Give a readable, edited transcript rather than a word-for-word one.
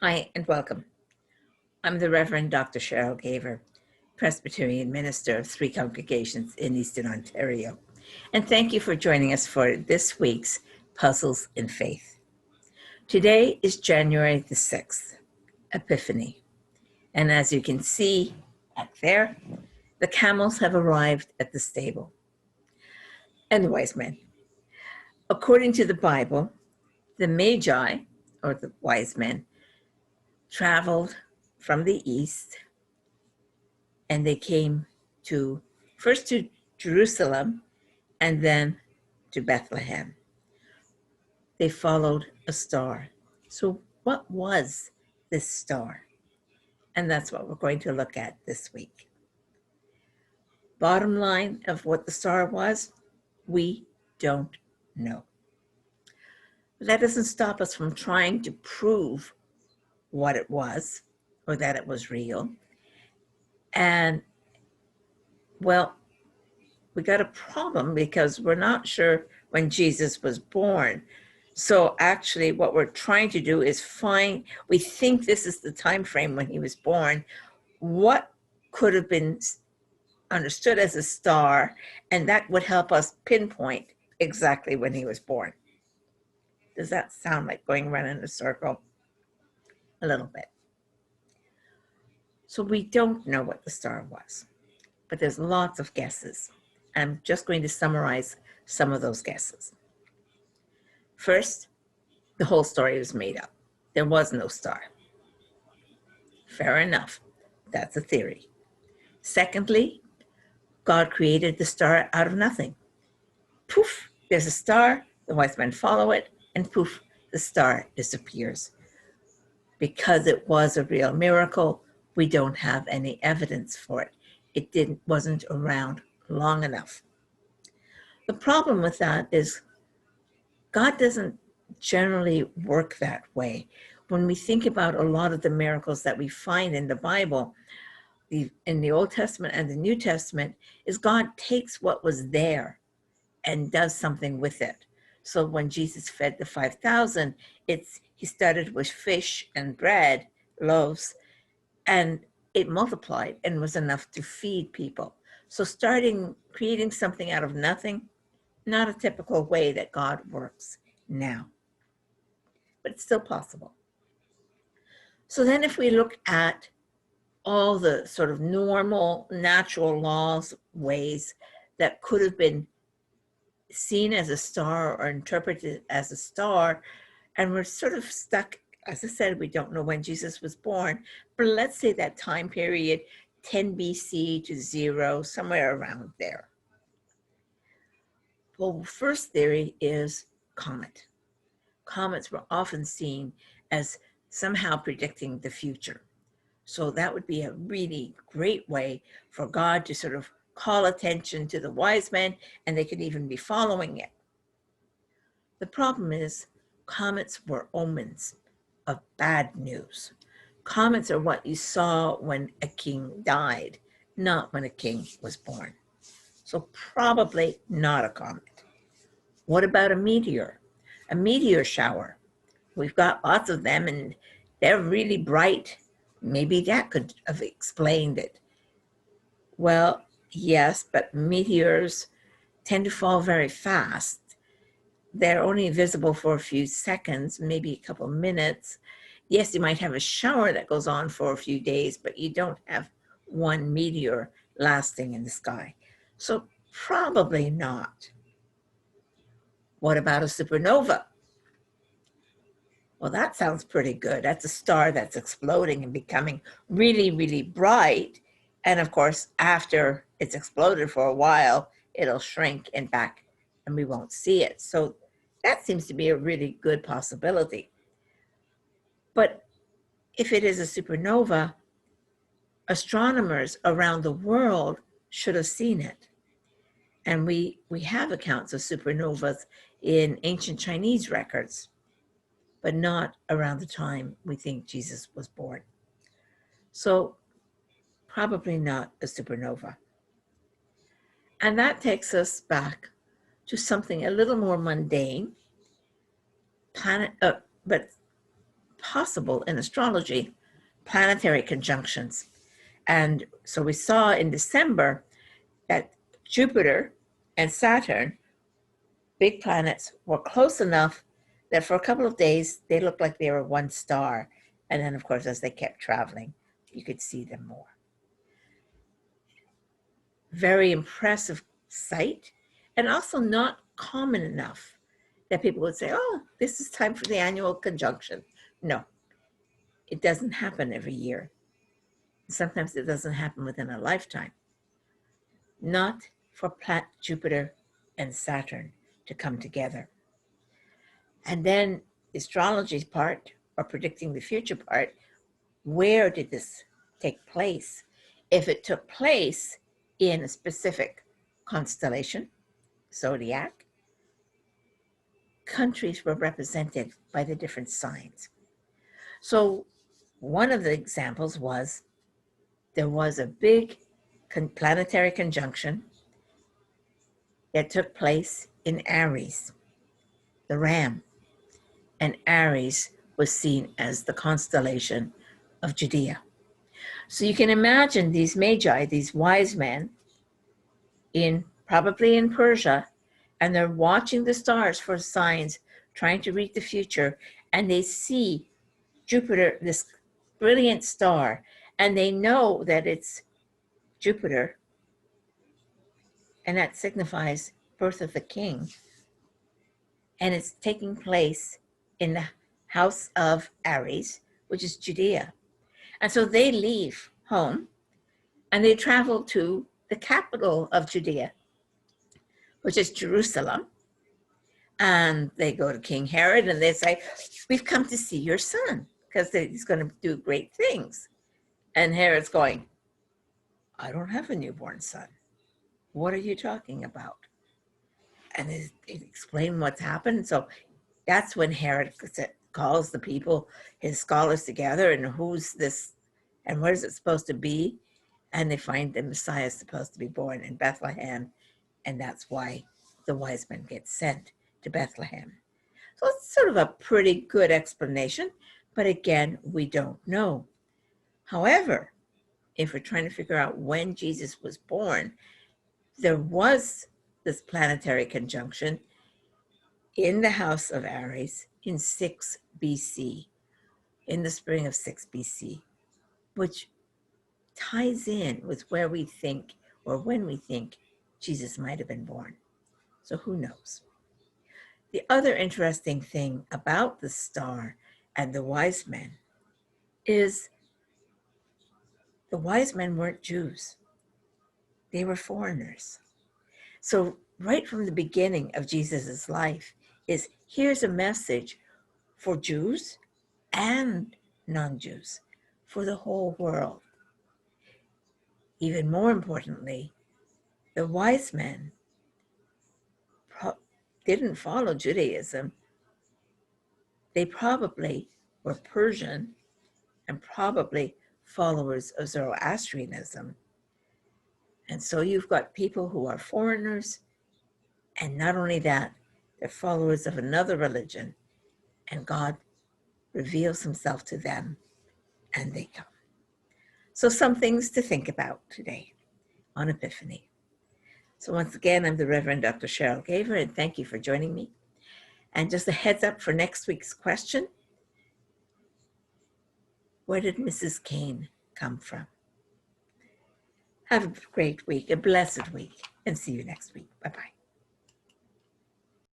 Hi and welcome. I'm the Reverend Dr. Cheryl Gaver, Presbyterian minister of 3 congregations in Eastern Ontario. And thank you for joining us for this week's Puzzles in Faith. Today is January the 6th, Epiphany. And as you can see back there, the camels have arrived at the stable. And the wise men. According to the Bible, the Magi, or the wise men, traveled from the east, and they came first to Jerusalem and then to Bethlehem. They followed a star. So what was this star? And that's what we're going to look at this week. Bottom line of what the star was, we don't know. That doesn't stop us from trying to prove what it was or that it was real. And well, we got a problem because we're not sure when Jesus was born. So actually what we're trying to do is we think this is the time frame when he was born. What could have been understood as a star, and that would help us pinpoint exactly when he was born. Does that sound like going around in a circle? A little bit. So we don't know what the star was, but there's lots of guesses. I'm just going to summarize some of those guesses. First, the whole story was made up. There was no star. Fair enough. That's a theory. Secondly, God created the star out of nothing. Poof, there's a star, the wise men follow it, and poof, the star disappears. Because it was a real miracle, we don't have any evidence for it. It wasn't around long enough. The problem with that is God doesn't generally work that way. When we think about a lot of the miracles that we find in the Bible, in the Old Testament and the New Testament, is God takes what was there and does something with it. So when Jesus fed the 5,000, he started with fish and bread, loaves, and it multiplied and was enough to feed people. So creating something out of nothing, not a typical way that God works now, but it's still possible. So then if we look at all the sort of normal, natural laws, ways that could have been seen as a star or interpreted as a star, and we're sort of stuck, as I said, we don't know when Jesus was born, but let's say that time period, 10 BC to 0, somewhere around there. Well, first theory is comet. Comets were often seen as somehow predicting the future. So that would be a really great way for God to sort of call attention to the wise men, and they could even be following it. The problem is comets were omens of bad news. Comets are what you saw when a king died, not when a king was born. So probably not a comet. What about a meteor? A meteor shower. We've got lots of them and they're really bright. Maybe that could have explained it. Well, yes, but meteors tend to fall very fast. They're only visible for a few seconds, maybe a couple minutes. Yes, you might have a shower that goes on for a few days, but you don't have one meteor lasting in the sky. So probably not. What about a supernova? Well, that sounds pretty good. That's a star that's exploding and becoming really, really bright. And of course, after it's exploded for a while, it'll shrink and back and we won't see it. So that seems to be a really good possibility. But if it is a supernova, astronomers around the world should have seen it. And we have accounts of supernovas in ancient Chinese records, but not around the time we think Jesus was born. So probably not a supernova. And that takes us back to something a little more mundane, but possible in astrology planetary conjunctions. And so we saw in December that Jupiter and Saturn, big planets, were close enough that for a couple of days they looked like they were one star. And then, of course, as they kept traveling, you could see them more. Very impressive sight, and also not common enough that people would say, oh, this is time for the annual conjunction. No, it doesn't happen every year. Sometimes it doesn't happen within a lifetime. Not for Jupiter and Saturn to come together. And then the astrology part, or predicting the future part, where did this take place? If it took place in a specific constellation, zodiac, countries were represented by the different signs. So one of the examples was there was a big planetary conjunction that took place in Aries, the ram, and Aries was seen as the constellation of Judea. So you can imagine these Magi, these wise men, probably in Persia, and they're watching the stars for signs, trying to read the future, and they see Jupiter, this brilliant star, and they know that it's Jupiter, and that signifies birth of the king, and it's taking place in the house of Aries, which is Judea. And so they leave home and they travel to the capital of Judea, which is Jerusalem. And they go to King Herod and they say, we've come to see your son because he's going to do great things. And Herod's going, I don't have a newborn son. What are you talking about? And they explain what's happened. So that's when Herod calls the people, his scholars, together, and who's this, and where is it supposed to be? And they find the Messiah is supposed to be born in Bethlehem, and that's why the wise men get sent to Bethlehem. So it's sort of a pretty good explanation, but again, we don't know. However, if we're trying to figure out when Jesus was born, there was this planetary conjunction in the house of Aries in 6 BC, in the spring of 6 BC, which ties in with where we think, or when we think, Jesus might have been born. So who knows? The other interesting thing about the star and the wise men is the wise men weren't Jews. They were foreigners. So right from the beginning of Jesus's life is, here's a message for Jews and non-Jews, for the whole world. Even more importantly, the wise men didn't follow Judaism. They probably were Persian and probably followers of Zoroastrianism. And so you've got people who are foreigners, and not only that, they're followers of another religion, and God reveals himself to them, and they come. So some things to think about today on Epiphany. So once again, I'm the Reverend Dr. Cheryl Gaver, and thank you for joining me. And just a heads up for next week's question: where did Mrs. Cain come from? Have a great week, a blessed week, and see you next week. Bye-bye.